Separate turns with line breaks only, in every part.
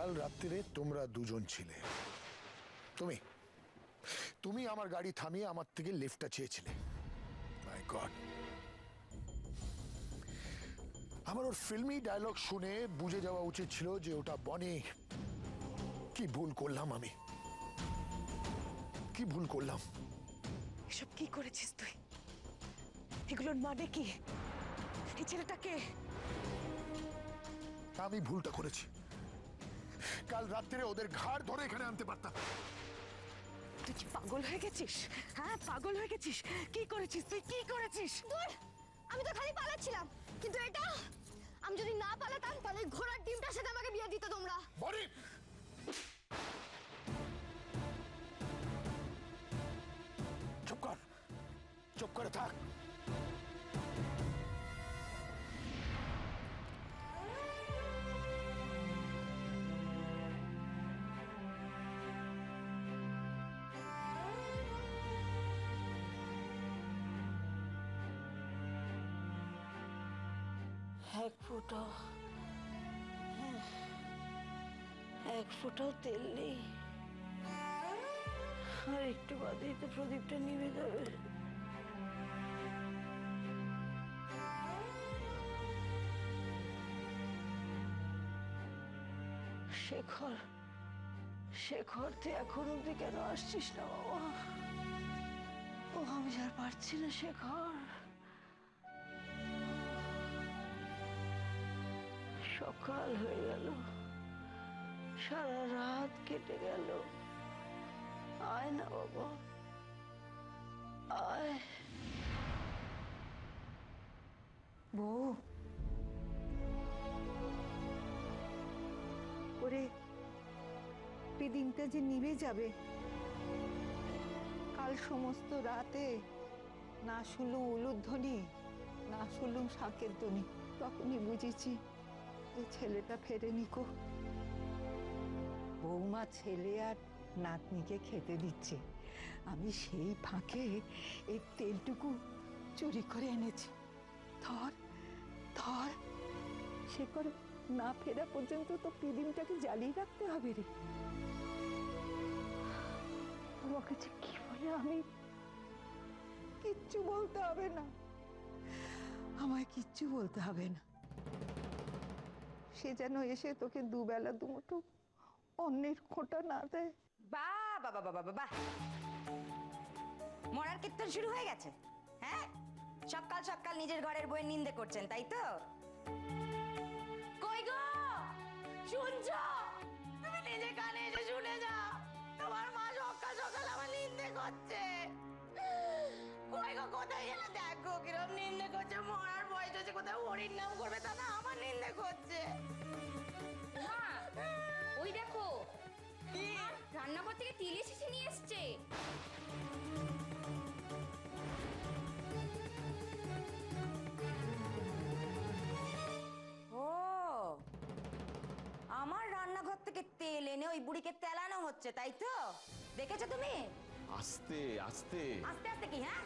কাল রাত্রিরে তোমরা দুজন ছিলে। তুমি তুমি আমার গাড়ি থামিয়ে আমার থেকে লিফটটা চেয়েছিলে। মাই গড, আমার ওর ফিল্মি ডায়লগ শুনে বুঝে যাওয়া উচিত ছিল যে ওটা বনি। কি ভুল করলাম আমি, কি ভুল করলাম।
এসব কি করেছিস তুই? এগুলোর মানে কি? এই ছেলেটাকে
আমি ভুলটা করেছি। কাল রাত্রে ওদের ঘাড় ধরে এখানে আনতে পারতাম।
তুই কি পাগল হয়ে গেছিস? হ্যাঁ, পাগল হয়ে গেছিস? কি করেছিস তুই? কি করেছিস?
দূর, আমি তো খালি পালাচ্ছিলাম, কিন্তু এটা আমি যদি না পালাতাম তাহলে ঘোড়ার ডিমটার সাথে আমাকে বিয়ে দিতে তোমরা।
বনি, চুপ কর, চুপ করে থাক।
এক ফোঁটাও তেল নেই, আর একটু বাদেই তো প্রদীপটা নিভে যাবে। শেখর, শেখর, তুই এখন অব্দি কেন আসছিস না বাবা? ও আমি আর পারছি না শেখর। সকাল হয়ে গেল, সারা রাত কেটে গেল। আয় না বাবা, আয়।
বউ, ওরে দিনটা যে নিভে যাবে, কাল সমস্ত রাতে না শুনলুম উলুধ্বনি, না শুনলুম শাঁখের ধ্বনি, তখনই বুঝেছি যে ছেলেটা ফেরেনি কো। বৌমা ছেলে আর নাতনিকে খেতে দিচ্ছে, আমি সেই ফাঁকে এই তেলটুকু চুরি করে এনেছি। ধর ধর, সে করে না ফেরা পর্যন্ত তো পিদিমটাকে জ্বালিয়ে রাখতে হবে রে। তোমাকে যে কি বলে আমি কিচ্ছু বলতে হবে না, আমায় কিচ্ছু বলতে হবে না। সে যেন এসে তোকে দুবেলা দুমুঠো অন্যের খোঁটা না দেয়।
বাহ বাবা বাবা বাবা, মরার কীর্তন শুরু হয়ে গেছে। হ্যাঁ, সকাল সকাল নিজের ঘরের বইয়ের নিন্দে করছেন, তাই তো? কই গো, শুনছো? তুমি নিজে কানে এসে শুনে যাও, তোমার মা সকাল সকাল আমার নিন্দে করছে। কই গো, কোথায় গেলে? দেখো কিরম নিন্দে করছে। মরার বয়স হচ্ছে, কোথায় হরির নাম করবে তা না আমার নিন্দে করছে।
মা, ওই দেখো, রান্নাঘর থেকে তিলে শিশি নিয়ে এসছে।
ও, আমার রান্নাঘর থেকে তেল এনে ওই বুড়িকে তেলানো হচ্ছে, তাই তো? দেখেছো তুমি?
আস্তে আস্তে
আস্তে আস্তে কি? হ্যাঁ,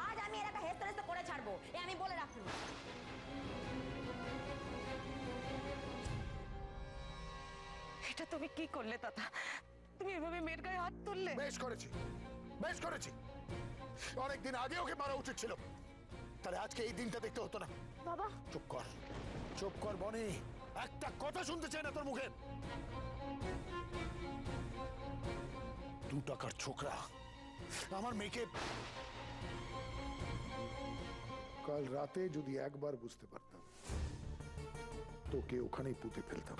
আজ আমি এর একটা হেস্তনেস্ত করে ছাড়বো, এ আমি বলে রাখলাম।
এটা তুমি কি করলে দাদা? তুমি এভাবে মেয়ের গায়ে হাত তুললে?
বেশ করেছি, বেশ করেছি। অনেকদিন আগে ওকে মারা উচিত ছিল, তাহলে আজকে এই দিনটা দেখতে হতো না।
বাবা,
চুপ কর, চুপ কর বনি, একটা কথা শুনতে চাই না তোর মুখে। 2 টাকার ছোকরা আমার মেয়েকে। কাল রাতে যদি একবার বুঝতে পারতাম, তোকে ওখানেই পুঁতে ফেলতাম।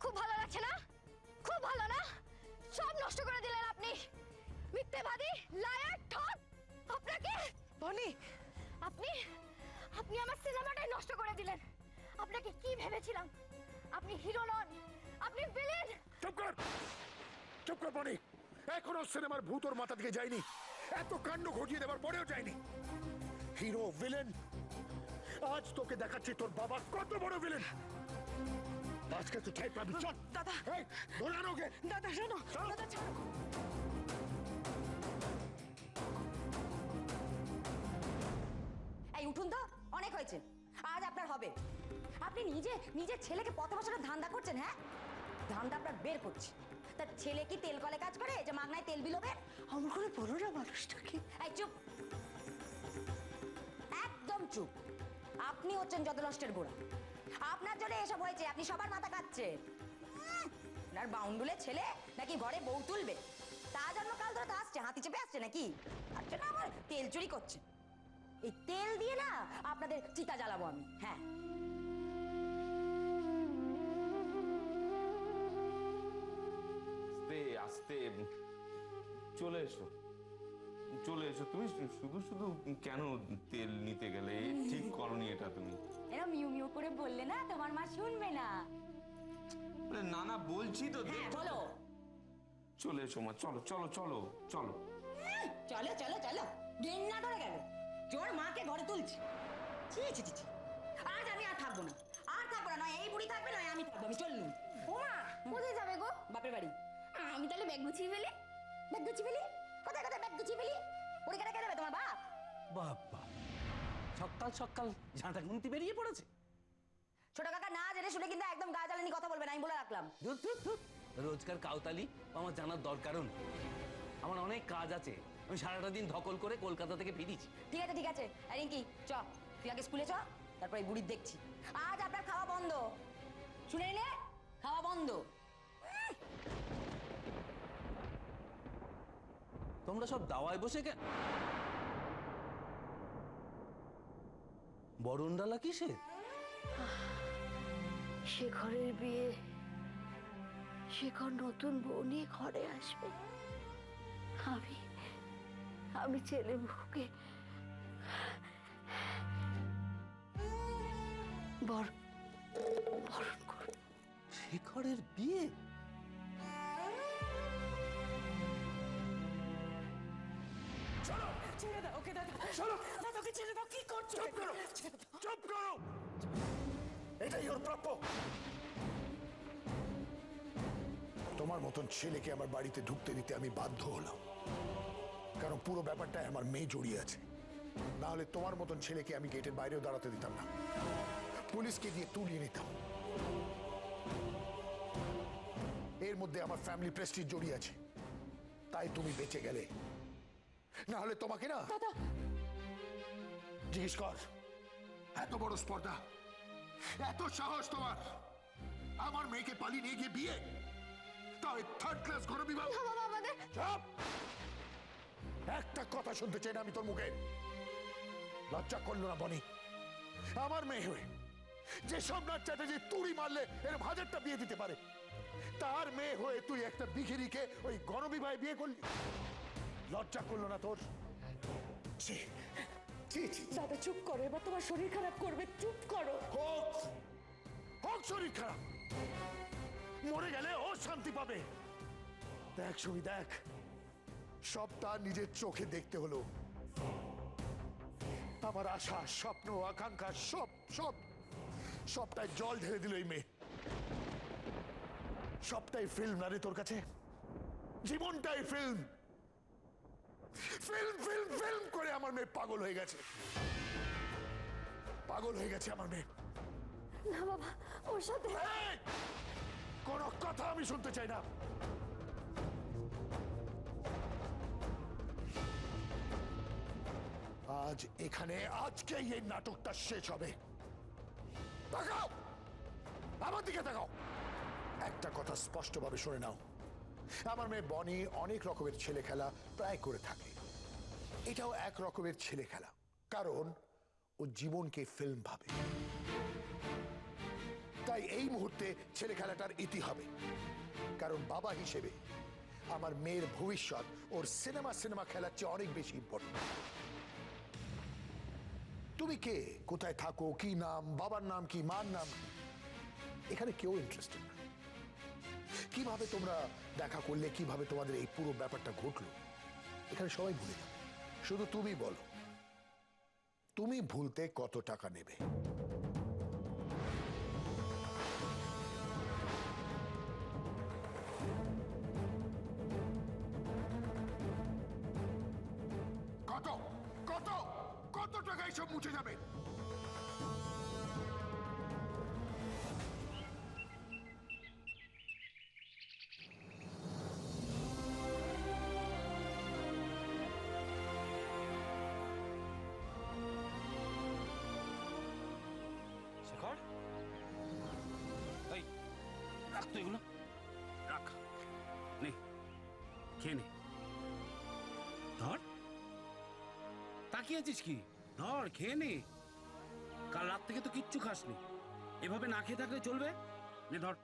খুব ভালো লাগছে না? খুব ভালো না? সব নষ্ট করে দিলেন আপনি, মিথ্যেবাদী, লায়ার, ঠক। আপনাকে
বনি,
আপনি আপনি আমার সিনেমাটাই নষ্ট করে দিলেন। আপনাকে কি ভেবেছিলাম? আপনি হিরো নন, আপনি ভিলেন।
চুপ কর, চুপ কর বনি। এখনো সিনেমার ভূত ওর মাথা থেকে যায়নি, এত কাণ্ড ঘটিয়ে দেওয়ার পরেও যায়নি। হিরো ভিলেন, আজ তোকে দেখাচ্ছি তোর বাবা কত বড় ভিলেন। আজকে তো ঠাই পাবি। চল
দাদা,
এই ধরে আনো ওকে।
দাদা শোনো, দাদা ছাড়ো।
এই উঠুন তো, অনেক হয়েছে, আজ আপনার হবে। আপনি নিজের ছেলেকে পথ বসানোর ধান্দা করছেন? হ্যাঁ, ধান্দা আপনার বের করছি। তার ছেলে কি তেল কলে কাজ করে যে মাগনায় তেল বিলোবেন?
আমার করে বলো না মানুষটাকে।
এই চুপ, একদম চুপ। আপনি হচ্ছেন যত নষ্টের গোড়া। আপনার জন্য এসব হয়েছে, আপনি সবার মাথা কাটছেন। আপনার বাউন্ডুলের ছেলে নাকি ঘরে বউ তুলবে, তা জন্ম কাল ধরে তো আসছে, হাতি চেপে আসছে নাকি? তার জন্য আবার তেল চুরি করছে। এই তেল দিয়ে না আপনাদের চিতা জ্বালাবো আমি। হ্যাঁ,
আস্তে আস্তে চলে এসো, চলে এসো। তুমি শুধু শুধু কেন তেল নিতে গেলে? ঠিক করনি এটা তুমি।
এরা মিউ মিউ করে বললে না তোমার মা শুনবে না।
আরে না না, বলছি তো।
হ্যাঁ বলো।
চলে এসো মা, চলো চলো চলো চলো।
চলো চলো চলো, ঘেন্না করে গেল। তোর মাকে ঘরে তুলছি। ছি ছি ছি ছি। আজ আমি আর থাকবো না, আর থাকবো না। নয় এই বুড়ি থাকবে, নয় আমি থাকবো। আমি চললুম।
ওমা, কোথায় যাবে গো?
বাপের বাড়ি।
আমি তাহলে ব্যাগ গুছিয়ে ফেলি।
ব্যাগ গুছিয়ে ফেলি? কোথায় কোথায় ব্যাগ গুছিয়ে ফেলি? পরীক্ষা রেখে দেবে তোমার বাপ?
বাবা, সকাল সকাল ঝাঁটা গুনতি বেরিয়ে পড়েছে।
ছোট কাকা না জেনে শুনে কিন্তু একদম গা জ্বালানি কথা বলবেন, আমি বলে রাখলাম।
ধুর, ধুর, ধুর। রোজকার কাউতালি আমার জানার দরকারও নেই। আমার অনেক কাজ আছে, আমি সারাটা দিন ধকল করে কলকাতা থেকে ফিরিছি।
ঠিক আছে ঠিক আছে। আর রিঙ্কি চ, তুই আগে স্কুলে চ, তারপর এই বুড়ির দেখছি। আজ আপনার খাওয়া বন্ধ, শুনে নিলে? খাওয়া বন্ধ।
তোমরা সব দাওয়ায় বসে কেন? বরণডালা কিসের?
শেখরের বিয়ে, শেখর নতুন বউ নিয়ে ঘরে আসবে। আমি ছেলে বউকে বরণ করব।
শেখরের বিয়ে?
ছেড়ে দাও ওকে দাদা, চলো দাদাকে ছেড়ে দাও। কি করছো? চুপ করো, চুপ করো। এটাই ওর প্রাপ্য। তোমার মতন ছেলেকে আমার বাড়িতে ঢুকতে দিতে আমি বাধ্য হলাম, কারণ পুরো ব্যাপারটায় আমার মেয়ে জড়িয়ে আছে। না হলে তোমার মতন ছেলেকে আমি গেটের বাইরেও দাঁড়াতে দিতাম না, পুলিশকে দিয়ে তুলিয়ে নিতাম। এর মধ্যে আমার ফ্যামিলি প্রেস্টিজ জড়িয়ে আছে, তাই তুমি বেঁচে গেলে। না হলে তোমাকে না। জিজ্ঞেস কর, এত বড় স্পর্ধা, এত সাহস তোমার, আমার মেয়েকে পালিয়ে নিয়ে গিয়ে বিয়ে, তাও থার্ড ক্লাস ঘর বিবাহ। চুপ! একটা কথা শুনতে চাই না আমি তোর মুখে। লজ্জা করলো না বনি? আমার মেয়ে হয়ে যে সোমনাথ চ্যাটার্জি তুড়ি মারলে এর হাজারটা বিয়ে দিতে পারে, তার মেয়ে হয়ে তুই একটা বিঘিরিকে ওই গণবিবাহে বিয়ে করলি? লজ্জা করলো না তোর? ছি, ছি, ছি।
দাদা চুপ করো, এবার তোমার শরীর খারাপ করবে। চুপ করো।
হোক, হোক শরীর খারাপ, মরে গেলে ও শান্তি পাবে। দেখ সুমি, দেখ, সবটা নিজের চোখে দেখতে হলো। আমার আশা, স্বপ্ন, আকাঙ্ক্ষা সব সব সবটাই জল ঢেলে দিল এই মেয়ে। সবটাই ফিল্ম না রে তোর কাছে? জীবনটাই ফিল্ম। ফিল্ম ফিল্ম ফিল্ম করে আমার মেয়ে পাগল হয়ে গেছে, পাগল হয়ে গেছে আমার মেয়ে।
না বাবা, ওর সাথে
এই, কোনো কথা আমি শুনতে চাই না। আজ এখানে, আজকেই এই নাটকটা শেষ হবে। তাকাও, আমার দিকে তাকাও। একটা কথা স্পষ্টভাবে শুনে নাও, আমার মেয়ে বনি অনেক রকমের ছেলে খেলা প্রায় করে থাকে। এটাও এক রকমের ছেলে খেলা, কারণ ও জীবনকে ফিল্ম ভাবে। তাই এই মুহূর্তে ছেলে খেলাটার ইতি হবে, কারণ বাবা হিসেবে আমার মেয়ের ভবিষ্যৎ ওর সিনেমা সিনেমা খেলার চেয়ে অনেক বেশি ইম্পর্টেন্ট। তুমি কে, কোথায় থাকো, কি নাম, বাবার নাম কি, মার নাম কি, এখানে কেউ ইন্টারেস্টেড না। কিভাবে তোমরা দেখা করলে, কিভাবে তোমাদের এই পুরো ব্যাপারটা ঘটলো, এখানে সবাই ভুলে যাবে। শুধু তুমি বলো, তুমি ভুলতে কত টাকা নেবে? কত কত কত টাকা এসব মুছে যাবে?
তো এগুলো, রাখ, নে খেয়ে নে। ধর, তাকিয়ে আছিস কি? ধর খেয়ে নে। কাল রাত থেকে তো কিচ্ছু খাসনি, এভাবে না খেয়ে থাকলে চলবে? নে ধর।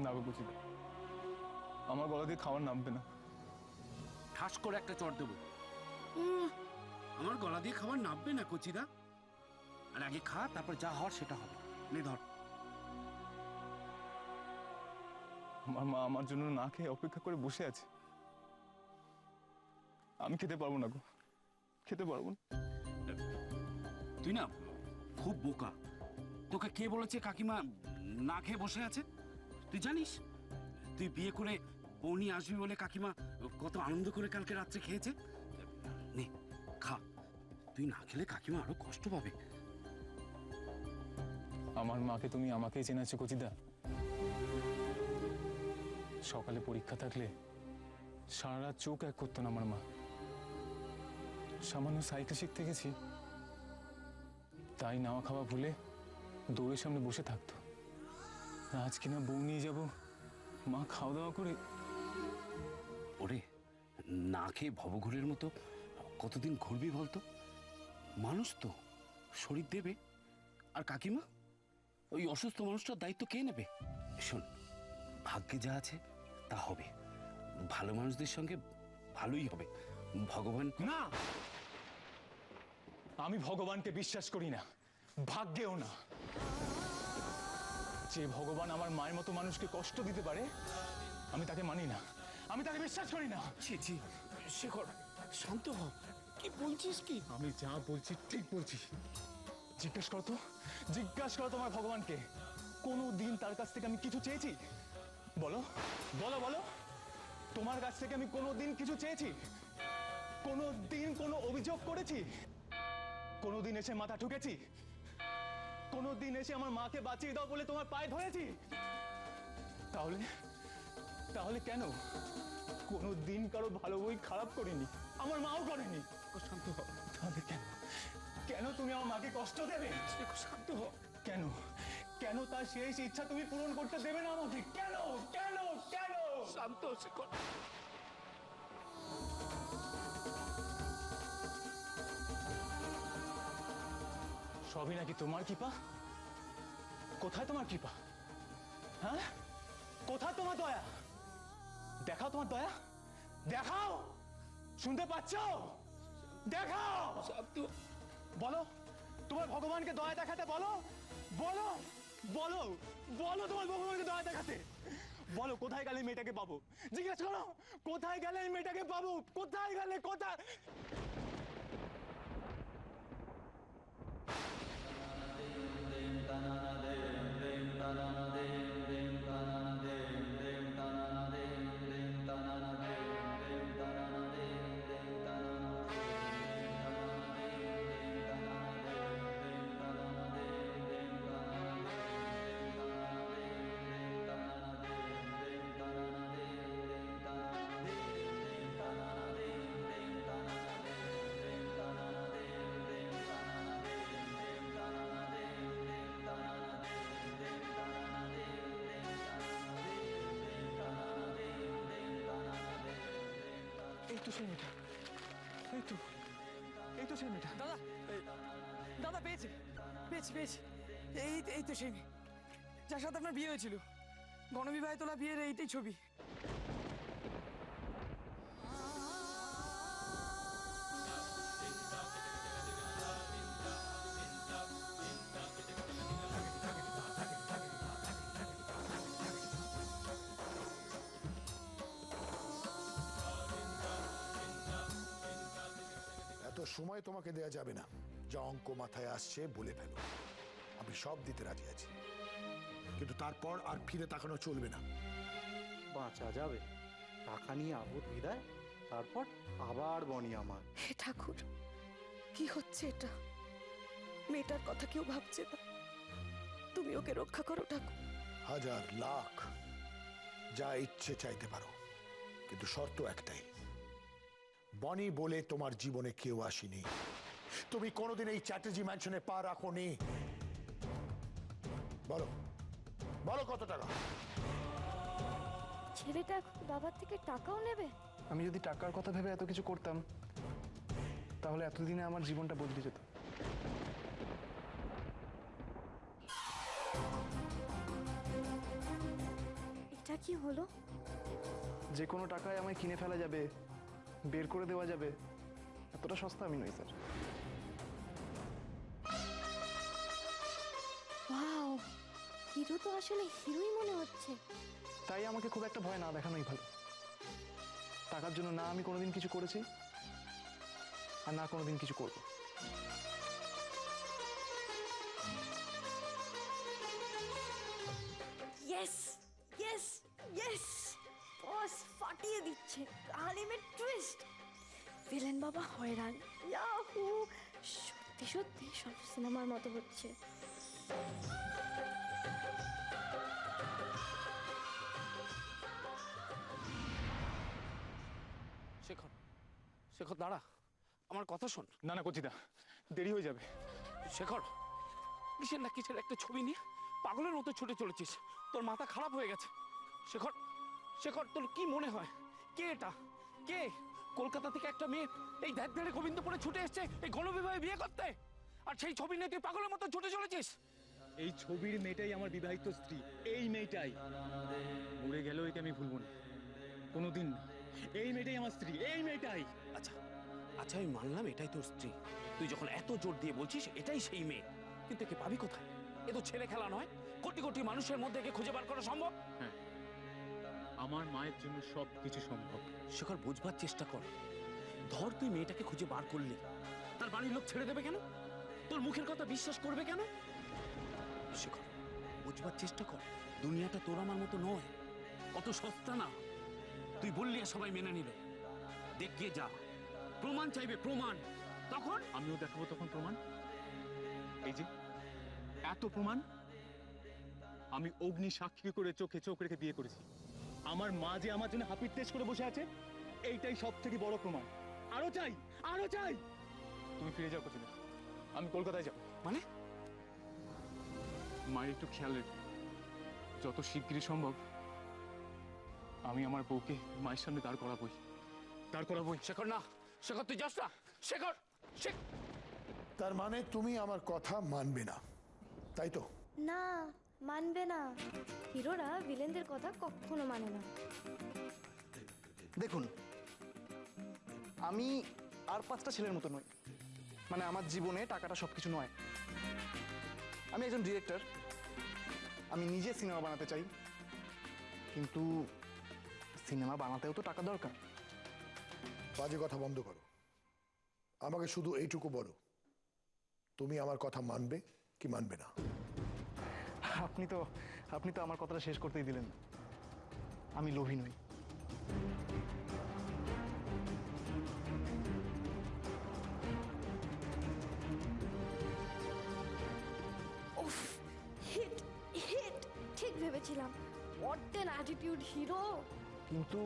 না গো কচিদা, আমার গলা দিয়ে খাবার নামবে না।
ঠাস করে একটা চড় দেবো। আমার গলা দিয়ে খাবার নামবে না কচিদা। আর আগে খা, তারপর যা হওয়ার সেটা হবে। নে ধর।
আমার মা আমার জন্য না খেয়ে অপেক্ষা করে বসে আছে। আমি খেতে পারবো না গো, খেতে পারবো না।
তুই না খুব বোকা। তোকে কে বলেছে কাকিমা না খেয়ে বসে আছে? তুই জানিস তুই বিয়ে করে বৌনি আসবি বলে কাকিমা কত আনন্দ করে কালকে রাত্রে খেয়েছে? নে খা, তুই না খেলে কাকিমা আরো কষ্ট পাবে।
আমার মাকে তুমি আমাকেই চেনাছো কচিদা। সকালে পরীক্ষা থাকলে সারা রাত চোখ এক করতো না আমার মা। সামান্য সাইকেল শিখতে গেছি, তাই নাওয়া খাওয়া ভুলে দৌড়ের সামনে বসে থাকতো। আজ কিনা বউ নিয়ে যাবো, মা খাওয়া দাওয়া করে।
ওরে, না খেয়ে ভবঘুরের মতো কতদিন ঘুরবি বলতো? মানুষ তো শরীর দেবে, আর কাকিমা ওই অসুস্থ মানুষটার দায়িত্ব কে নেবে? শোন, ভাগ্যে যা আছে তা হবে। ভালো মানুষদের সঙ্গে ভালোই হবে। ভগবান
না, আমি ভগবানকে বিশ্বাস করি না, ভাগ্যেও না। যে ভগবান আমার মায়ের মতো মানুষকে কষ্ট দিতে পারে, আমি তাকে মানি না, আমি তাকে বিশ্বাস করি না।
ছি ছি, শেখর শান্ত হ। কি বলছিস কি?
আমি যা বলছি ঠিক বলছি। জিজ্ঞেস করো তো, জিজ্ঞাসা করো তোমার ভগবানকে, কোনো দিন তার কাছ থেকে আমি কিছু চেয়েছি? বলো বলো বলো, তোমার কাছ থেকে আমি কোনো দিন কিছু চেয়েছি? কোনো দিন কোনো অভিযোগ করেছি? কোনো দিন এসে মাথা ঠুকেছি? কোনো দিন এসে আমার মাকে বাঁচিয়ে দাও বলে তোমার পায়ে ধরেছি? তাহলে তাহলে কেন কোনো দিন কারো ভালো বই খারাপ করিনি, আমার মাও করেনি। শান্ত হও। তাহলে কেন কেন তুমি আমার মাকে কষ্ট দেবে? শান্ত হও। কেন কেন তার শেষ ইচ্ছা তুমি পূরণ করতে দেবে না আমাকে? কেন কেন কেন?
শান্ত শেখর।
সবই নাকি তোমার কৃপা? কোথায় তোমার কৃপা? হ্যাঁ, কোথায় তোমার দয়া? দেখাও তোমার দয়া, দেখাও। শুনতে পাচ্ছ? দেখাও। বলো তোমার ভগবানকে দয়া দেখাতে, বলো বলো বলো বলো তোমার ভগবানকে দয়া দেখাতে। বলো কোথায় গেলে মেয়েটাকে পাবো? জিজ্ঞেস করো কোথায় গেলে মেয়েটাকে পাবো? কোথায় গেলে? কোথায়? এই তো সেই মেয়েটা, এই তো সেই মেয়েটা।
দাদা, দাদা পেয়েছি পেয়েছি পেয়েছি। এই তো সেই মেয়ে যার সাথে আপনার বিয়ে হয়েছিল। গণবিবাহে তোলা বিয়ের এইটাই ছবি।
এত সময় তোমাকে দেয়া যাবে না। যা অঙ্ক মাথায় আসছে বলে ফেলো, আমি সব দিতে রাজি আছি, কিন্তু তারপর আর ফিরে তাকানো চলবে না।
বাঁচা যাবে, টাকা নিয়ে আবুদ বিদায়, তারপর আবার বনি আমার।
হে ঠাকুর, কি হচ্ছে এটা? মেয়েটার কথা কেউ ভাবছে না, তুমি ওকে রক্ষা করো ঠাকুর।
হাজার লাখ যা ইচ্ছে চাইতে পারো, কিন্তু শর্ত একটাই, বনি বলে তোমার জীবনে কেউ আসেনি। তুমি কোনোদিন এই চ্যাটার্জি ম্যানশনে পা রাখোনি। বলো বলো কত টাকা?
ছেলেটা এখন বাবার থেকে টাকাও নেবে?
আমি যদি টাকার কথা ভেবে এত কিছু করতাম তাহলে এতদিনে আমার জীবনটা বদলে যেত।
এটা কি হলো?
যে কোনো টাকায় আমায় কিনে ফেলা যাবে, বের করে দেওয়া যাবে, এতটা সস্তা আমি নই স্যার।
ওয়াও, হিরো তো আসলে হিরোই মনে হচ্ছে।
তাই আমাকে খুব একটা ভয় না দেখানোই ভালো। টাকার জন্য না আমি কোনোদিন কিছু করেছি আর না কোনোদিন কিছু করব।
ইয়েস ইয়েস ইয়েস, বস ফাটিয়ে দিচ্ছে, কাহানি মে টুইস্ট, ভিলেন বাবা হয়রান, ইয়াহু! সত্যি সত্যি সব সিনেমার মতো হচ্ছে।
শেখর, শেখর দাঁড়া, আমার কথা শোন।
না না কচিদা, দেরি হয়ে যাবে।
শেখর, কিসের না কিসের একটা ছবি নিয়ে পাগলের মতো ছুটে চলেছিস, তোর মাথা খারাপ হয়ে গেছে। শেখর, শেখর তোর কি মনে হয় কে এটা? কে? কলকাতা থেকে একটা মেয়ে এই ধ্যাড় গোবিন্দপুরে ছুটে এসছে এই গণবিবাহে বিয়ে করতে, আর সেই ছবি নিয়ে তুই পাগলের মতো ছুটে চলেছিস।
এই ছবির মেয়েটাই আমার বিবাহিত স্ত্রী, এই মেয়েটাই। মরে গেলেও একে আমি ভুলবো না, কোনোদিন না। এই মেয়েটাই আমার স্ত্রী, এই মেয়েটাই।
আচ্ছা আচ্ছা, আমি মানলাম এটাই তোর স্ত্রী, তুই যখন এত জোর দিয়ে বলছিস এটাই সেই মেয়ে, কিন্তু একে পাবি কোথায়? এ তো ছেলে খেলা নয়, কোটি কোটি মানুষের মধ্যে একে খুঁজে বার করা সম্ভব?
হ্যাঁ, আমার মায়ের জন্য সব কিছু সম্ভব।
শেখর, বুঝবার চেষ্টা কর। ধর তুই মেয়েটাকে খুঁজে বার করলি, তার বাড়ির লোক ছেড়ে দেবে কেন? তোর মুখের কথা বিশ্বাস করবে কেন? শেখর, বুঝবার চেষ্টা কর, দুনিয়াটা তোর আমার মতো নয়, অত সস্তা না। তুই বললি আর সবাই মেনে নিল, দেখ গিয়ে যা, প্রমাণ চাইবে, প্রমাণ। তখন
আমিও দেখাবো তখন প্রমাণ। এই যে এত প্রমাণ, আমি অগ্নি সাক্ষী করে চোখে চোখ রেখে বিয়ে করেছি। আমার মা যে আমার জন্য হাপির টেস্ট করে বসে আছে, এইটাই সব থেকে বড় প্রমাণ। আরো চাই, আরো চাই। তুমি ফিরে যাও কোচিদা, আমি কলকাতায় যাব।
মানে?
মায়ের একটু খেয়াল রেখে যত শিগগিরই সম্ভব আমি আমার বউকে মায়ের সামনে দাঁড় করাবই, দাঁড় করাবই।
শেখর না, শেখর তুই যাস না, শেখর।
তার মানে তুমি আমার কথা মানবে না, তাই তো?
না, মানবে না। হিরোরা ভিলেনদের কথা কখনো মানে না।
দেখুন, আমি আর 5টা ছেলের মতো নই। মানে আমার জীবনে টাকাটা সবকিছু নয়। আমি একজন ডিরেক্টর, আমি নিজে সিনেমা বানাতে চাই, কিন্তু সিনেমা বানাতেও তো টাকা দরকার।
বাজে কথা বন্ধ করো, আমাকে শুধু এইটুকু বলো, তুমি আমার কথা মানবে কি মানবে না?
আপনি তো আমার কথাটা শেষ করতেই দিলেন না। আমি লোভী নই।
উফ, হিট হিট, ঠিক ভেবেছিলাম। What an attitude hero!
কিন্তু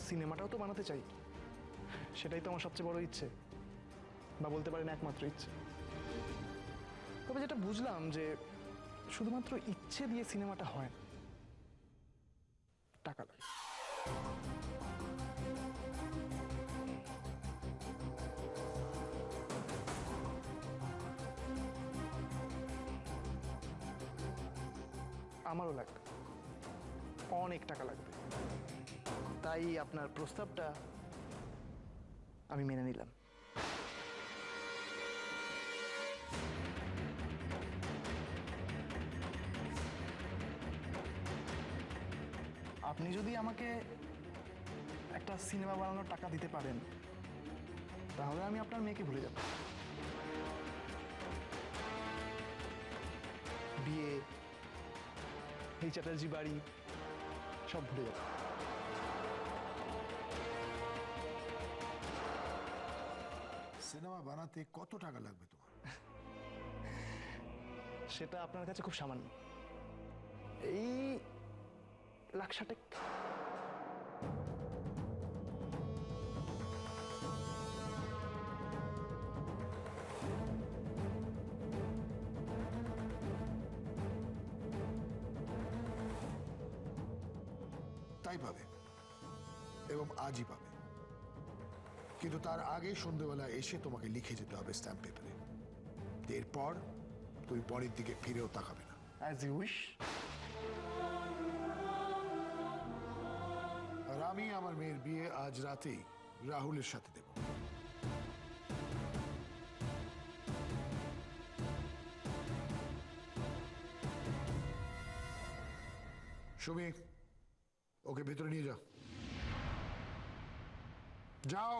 সিনেমাটাও তো বানাতে চাই, সেটাই তো আমার সবচেয়ে বড় ইচ্ছে, বা বলতে পারেন একমাত্র ইচ্ছে। তবে যেটা বুঝলাম যে শুধুমাত্র ইচ্ছে দিয়ে সিনেমাটা হয় না, টাকা লাগে। আমারও লাগবে, অনেক টাকা লাগবে। তাই আপনার প্রস্তাবটা আমি মেনে নিলাম। আপনি যদি আমাকে একটা সিনেমা বানানোর টাকা দিতে পারেন, তাহলে আমি আপনার মেয়েকে ভুলে যাব। বিয়ে, এই চ্যাটার্জি বাড়ি সব ভুলে যাব।
সিনেমা বানাতে কত টাকা লাগবে তোমার?
সেটা আপনার কাছে খুব সামান্য, এই 1,60,000।
তাই পাবে, এবং আজই পাবে। কিন্তু তার আগে সন্ধ্যেবেলা এসে তোমাকে লিখে যেতে হবে স্ট্যাম্প পেপারে। এরপর তুমি বনির দিকে ফিরেও তাকাবে না।
As you wish.
আর আমি আমার মেয়ের বিয়ে আজ রাতেই রাহুলের সাথে দেব। সুমি, ওকে ভেতরে নিয়ে যাও। যাও।